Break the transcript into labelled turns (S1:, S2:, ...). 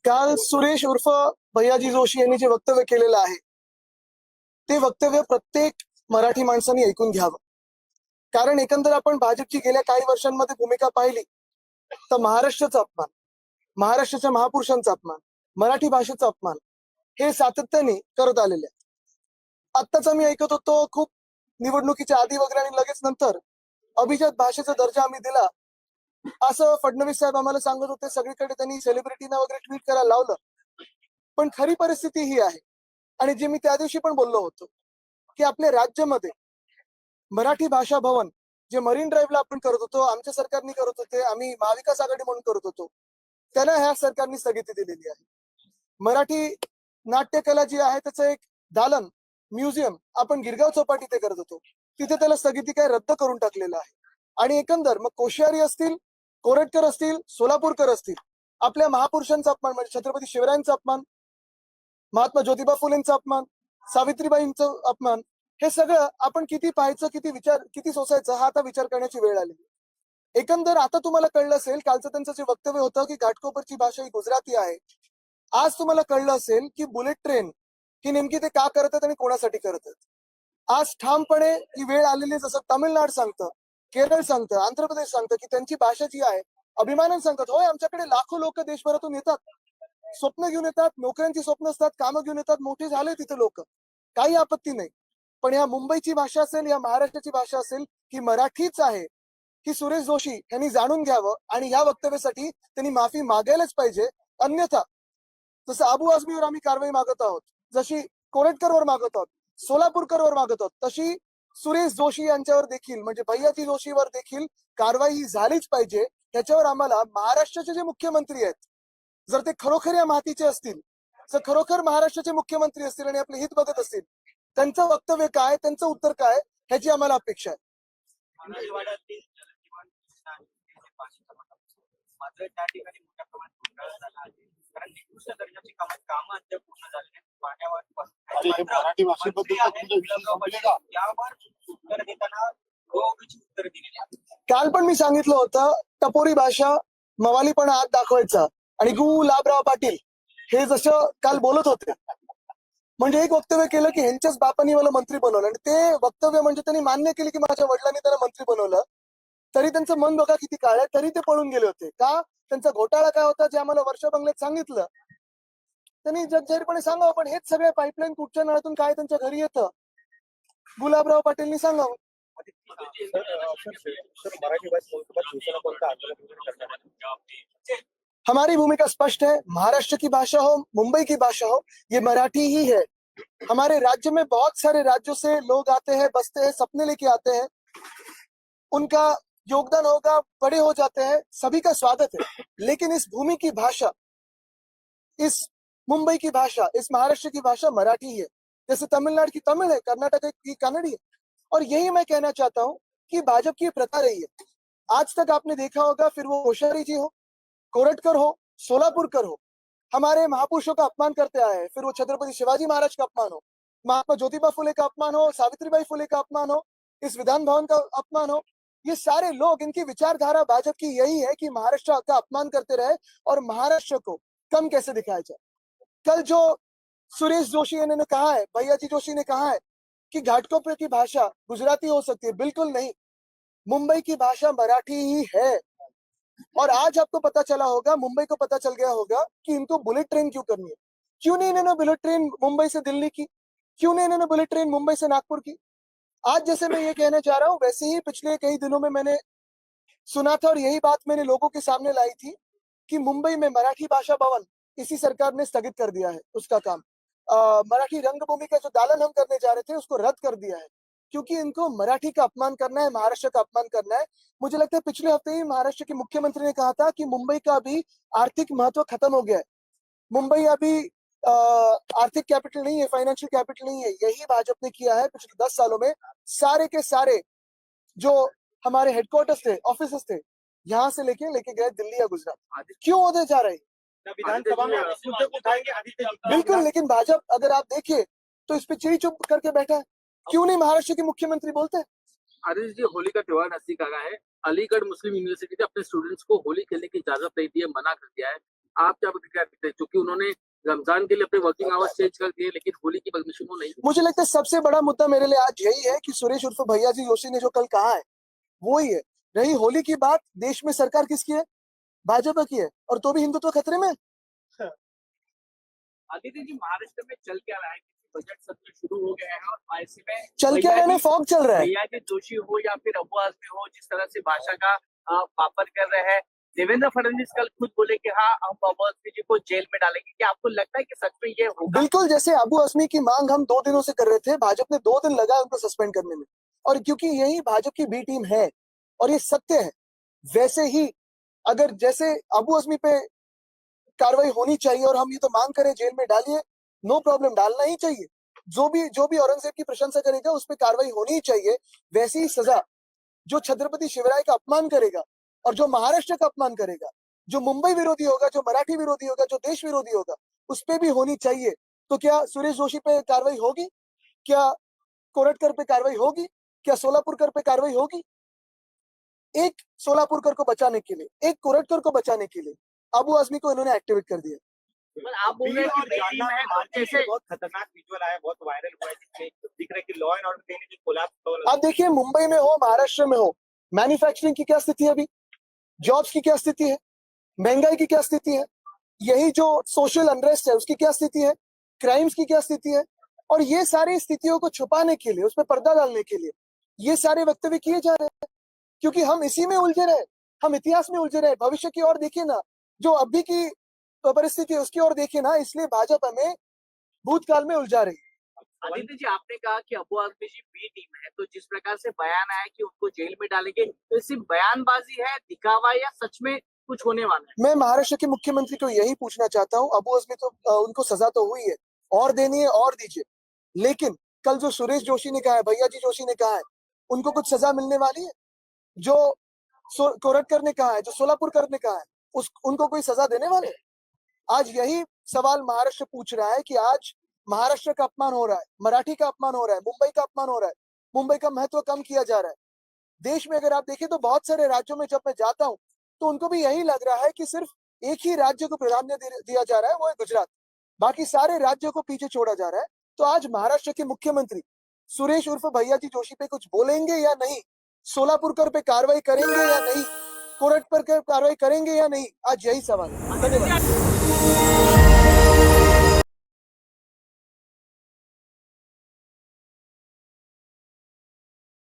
S1: काल सुरेश उर्फ भैयाजी जोशी यांनी जे वक्तव्य केलेलं आहे ते वक्तव्य प्रत्येक मराठी माणसाने ऐकून घ्यावं. कारण एकंदर आपण भाजपची गेल्या काही वर्षांमध्ये भूमिका पाहिली तर महाराष्ट्राचा अपमान, महाराष्ट्राच्या महापुरुषांचा अपमान, मराठी भाषेचा अपमान हे सातत्याने करत आलेले आहेत. आत्ताच आम्ही ऐकत होतो खूप निवडणुकीच्या आधी वगैरे आणि लगेच नंतर अभिजात भाषेचा दर्जा आम्ही दिला असं फडणवीस साहेब आम्हाला सांगत होते. सगळीकडे त्यांनी सेलिब्रिटीना वगैरे ट्विट करायला लावलं. पण खरी परिस्थिती ही आहे आणि जे मी त्या दिवशी पण बोललो होतो की आपल्या राज्यामध्ये मराठी भाषा भवन जे मरीन ड्राईव्हला आपण करत होतो, आमच्या सरकारने करत होते, आम्ही महाविकास आघाडी म्हणून करत होतो, त्यांना ह्या सरकारने स्थगिती दिलेली आहे. मराठी नाट्यकला जी आहे त्याचं एक दालन म्युझियम आपण गिरगाव चौपाटी ते करत होतो, तिथे त्याला स्थगिती काय रद्द करून टाकलेलं आहे. आणि एकंदर मग कोश्यारी असतील, कोरटकर असतील, सोलापूरकर असतील, आपल्या महापुरुषांचा अपमान म्हणजे छत्रपती शिवरायांचा अपमान, महात्मा ज्योतिबा फुलेंचा अपमान, सावित्रीबाईंचा अपमान, हे सगळं आपण किती पाहायचं, किती सोसायचं हा आता विचार करण्याची वेळ आली. एकंदर आता तुम्हाला कळलं असेल कालचं त्यांचं जे वक्तव्य होतं की घाटकोपरची भाषा ही गुजराती आहे. आज तुम्हाला कळलं असेल की बुलेट ट्रेन ही नेमकी ते का करतात आणि कोणासाठी करतात. आज ठामपणे ही वेळ आलेली, जसं तामिळनाड सांगतं, केरळ सांगतं, आंध्र प्रदेश सांगतं की त्यांची भाषा जी आहे अभिमानाने सांगतात. होय, आमच्याकडे लाखो लोक देशभरातून येतात, स्वप्न घेऊन येतात, नोकऱ्यांची स्वप्न असतात, कामं घेऊन येतात, मोठे झाले तिथे लोक, काही आपत्ती नाही. पण या मुंबईची भाषा असेल, या महाराष्ट्राची भाषा असेल, ही मराठीच आहे ही सुरेश जोशी यांनी जाणून घ्यावं आणि या वक्तव्यासाठी त्यांनी माफी मागायलाच पाहिजे. अन्यथा जसं अबू आझमीवर आम्ही कारवाई मागत आहोत, जशी कोरटकरवर मागत आहोत, सोलापूरकरवर मागत आहोत, तशी सुरेश जोशी यांच्यावर देखील म्हणजे भैयाजी जोशीवर देखील कारवाई ही झालीच पाहिजे. त्याच्यावर आम्हाला महाराष्ट्राचे जे मुख्यमंत्री आहेत, जर ते खरोखर या मातीचे असतील, जर खरोखर महाराष्ट्राचे मुख्यमंत्री असतील आणि आपले हित बघत असतील, त्यांचं वक्तव्य काय, त्यांचं उत्तर काय, ह्याची आम्हाला अपेक्षा आहे.
S2: मात्र त्या ठिकाणी मोठ्या प्रमाणात घोटाळा झाला आहे. कारण निकृष्ट दर्जाची कामं अद्याप पूर्ण झाली नाहीत. यावर उत्तर देताना उत्तर दिलेली आहे.
S1: काल पण मी सांगितलं होतं, टपोरी भाषा, मवालीपणा हात दाखवायचा आणि गुलाबराव पाटील हे जसं काल बोलत होते, म्हणजे एक वक्तव्य केलं की ह्यांच्याच बापांनी मला मंत्री बनवलं आणि ते वक्तव्य म्हणजे त्यांनी मान्य केले की माझ्या वडिलांनी त्यांना मंत्री बनवलं. तरी त्यांचं मन बघा किती काळ आहे, तरी ते पळून गेले होते. का? त्यांचा घोटाळा काय होता जे आम्हाला वर्षा बंगल्यात सांगितलं, त्यांनी जगजाहीरपणे सांगावं. पण हेच सगळे पाईपलाईन कुठच्या नळातून काय त्यांच्या घरी येतं, गुलाबराव पाटीलनी सांगावं. हमारी भूमिका स्पष्ट है, महाराष्ट्र की भाषा हो, मुंबई की भाषा हो, ये मराठी ही है. हमारे राज्य में बहुत सारे राज्यों से लोग आते हैं, बसते हैं, सपने लेके आते हैं, उनका योगदान होगा, बड़े हो जाते हैं, सभी का स्वागत है. लेकिन इस भूमि की भाषा, इस मुंबई की भाषा, इस महाराष्ट्र की भाषा मराठी है. जैसे तमिलनाडु की तमिल है, कर्नाटक की कन्नड़ी है. और यही मैं कहना चाहता हूं कि भाजपा की प्रथा रही है. आज तक आपने देखा होगा, फिर वो कोश्यारी जी हो, कोरटकर हो, सोलापुरकर हो, हमारे महापुरुषों का अपमान करते आए हैं. फिर वो छत्रपति शिवाजी महाराज का अपमान हो, महात्मा ज्योतिबा फुले का अपमान हो, सावित्रीबाई फुले का अपमान हो, इस विधान भवन का अपमान हो, ये सारे लोग, इनकी विचारधारा भाजपा की यही है कि महाराष्ट्र का अपमान करते रहे और महाराष्ट्र को कम कैसे दिखाया जाए. कल जो सुरेश जोशी ने कहा है, भैयाजी जोशी ने कहा है कि घाटकोपर की भाषा गुजराती हो सकती है, बिल्कुल नहीं, मुंबई की भाषा मराठी ही है. और आज आपको पता चला होगा, मुंबई को पता चल गया होगा कि इनको बुलेट ट्रेन क्यों करनी है. क्यों नहीं इन्होंने बुलेट ट्रेन मुंबई से दिल्ली की, क्यों नहीं इन्होंने बुलेट ट्रेन मुंबई से नागपुर की. आज जैसे मैं ये कहना चाह रहा हूं, वैसे ही पिछले कई दिनों में मैंने सुना था और यही बात मैंने लोगों के सामने लाई थी कि मुंबई में मराठी भाषा भवन इसी सरकार ने स्थगित कर दिया है. उसका काम मराठी रंगभूमि का जो दालन हम करने जा रहे थे उसको रद्द कर दिया है, क्योंकि इनको मराठी का अपमान करना है, महाराष्ट्र का अपमान करना है. मुझे लगता है पिछले हफ्ते ही महाराष्ट्र के मुख्यमंत्री ने कहा था कि मुंबई का अभी आर्थिक महत्व खत्म हो गया है. मुंबई अभी आर्थिक कैपिटल नहीं है, फाइनेंशियल कैपिटल नहीं है. यही भाजपा ने किया है पिछले 10 सालों में. सारे के सारे जो हमारे हेडक्वार्टर्स थे, ऑफिस थे, यहाँ से लेके गए दिल्ली या गुजरात. क्यों होते जा रहे?
S2: विधानसभा में उठाएंगे
S1: बिल्कुल, लेकिन भाजपा अगर आप देखिए तो इस पे चिड़ी चुप करके बैठा है. क्यों नहीं महाराष्ट्र के मुख्यमंत्री बोलते हैं?
S2: आदित्य जी, होली का त्योहार नजदीक आ गया है. अलीगढ़ मुस्लिम यूनिवर्सिटी ने अपने स्टूडेंट्स को होली खेलने की इजाजत नहीं दी है, मना कर दिया है. आप क्या प्रतिक्रिया देते हैं, क्योंकि
S3: उन्होंने रमजान के लिए अपने वर्किंग आवर्स चेंज कर दिए, लेकिन होली की परमिशन वो नहीं।
S1: मुझे लगता है सबसे बड़ा मुद्दा मेरे लिए आज यही है कि सुरेश उर्फ भैया जी जोशी ने जो कल कहा है वो ही है। रही होली की बात, देश में सरकार किसकी है? भाजपा की है, और तो भी हिंदुत्व खतरे में।
S2: आदित्य जी, महाराष्ट्र में चल क्या रहा है? बजट सत्र शुरू हो गया है और ऐसे में
S1: चल क्या रहने फॉग चल रहा है।
S2: भैया जी जोशी हो या फिर अबू आजमी हो, जिस तरह से भाषा का पापड़ कर रहे हैं, देवेंद्र फडणवीस कल खुद बोले कि हाँ, हम अबू आजमी जी को जेल में डालेंगे। क्या आपको लगता है कि सच में ये होगा?
S1: बिल्कुल, जैसे अबू आजमी की मांग हम 2 दिनों से कर रहे थे, भाजपा ने 2 दिन लगा उनको सस्पेंड करने में, और क्योंकि यही भाजपा की बी टीम है और ये सत्य है, वैसे ही अगर जैसे अबू आजमी पे कार्रवाई होनी चाहिए और हम ये तो मांग करें जेल में डालिए, नो प्रॉब्लम, डालना ही चाहिए। जो भी औरंगजेब की प्रशंसा करेगा उस पर कार्रवाई होनी ही चाहिए। वैसी ही सजा जो छत्रपति शिवराय का अपमान करेगा और जो महाराष्ट्र का अपमान करेगा, जो मुंबई विरोधी होगा, जो मराठी विरोधी होगा, जो देश विरोधी होगा, उस पे भी होनी चाहिए। तो क्या सुरेश जोशी पे कार्रवाई होगी? क्या कोरटकर पे कार्रवाई होगी? क्या सोलापुरकर पे कार्रवाई होगी? एक सोलापुरकर को बचाने के लिए, एक कोरटकर को बचाने के लिए अबू आजमी को इन्होंने एक्टिवेट कर दिया।
S2: पर आप बोल रहे हैं कि बी टीम है, तो जैसे
S4: बहुत खतरनाक विजुअल आया, बहुत वायरल हुआ है, जिसमें दिख रहा है कि लॉ एंड ऑर्डर कहीं ना कहीं कोलैप्स हो।
S1: आप देखिए, मुंबई में हो, महाराष्ट्र में हो, मैन्युफैक्चरिंग की क्या स्थिति है अभी, जॉब्स की क्या स्थिति है, महंगाई की क्या स्थिति है, यही जो सोशल अनरेस्ट है उसकी क्या स्थिति है, क्राइम्स की क्या स्थिति है, और ये सारी स्थितियों को छुपाने के लिए, उस पर पर्दा डालने के लिए ये सारे वक्तव्य किए जा रहे हैं, क्योंकि हम इसी में उलझे रहे, हम इतिहास में उलझे रहे। भविष्य की ओर देखिए ना, जो अभी की परिस्थिति है उसकी ओर देखिए ना, इसलिए भाजपा में भूतकाल में उलझा रही है।
S2: आदित्य जी, आपने कहा कि अबू आजमी जी बी टीम है, तो जिस प्रकार से बयान आया कि उनको जेल में डालेंगे, तो सिर्फ बयानबाजी है, दिखावा, या सच में कुछ होने वाला है?
S1: मैं महाराष्ट्र के मुख्यमंत्री को यही पूछना चाहता हूँ, अबू आजमी तो उनको सजा तो हुई है, और देनी है और दीजिए, लेकिन कल जो सुरेश जोशी ने कहा है, भैया जी जोशी ने कहा है, उनको कुछ सजा मिलने वाली है? जो कोरटकर ने कहा है, जो सोलापुरकर ने कहा है, उनको कोई सजा देने वाले? आज यही सवाल महाराष्ट्र पूछ रहा है कि आज महाराष्ट्र का अपमान हो रहा है, मराठी का अपमान हो रहा है, मुंबई का अपमान हो रहा है, मुंबई का महत्व कम किया जा रहा है। देश में अगर आप देखें तो बहुत सारे राज्यों में जब मैं जाता हूं तो उनको भी यही लग रहा है कि सिर्फ एक ही राज्य को प्राधान्य दिया जा रहा है, वो है गुजरात, बाकी सारे राज्यों को पीछे छोड़ा जा रहा है। तो आज महाराष्ट्र के मुख्यमंत्री सुरेश उर्फ भैया जी जोशी पे कुछ बोलेंगे या नहीं, सोलापुरकर पे कार्रवाई करेंगे या नहीं, कोरट पर कार्रवाई करेंगे या नहीं, आज यही सवाल है। धन्यवाद।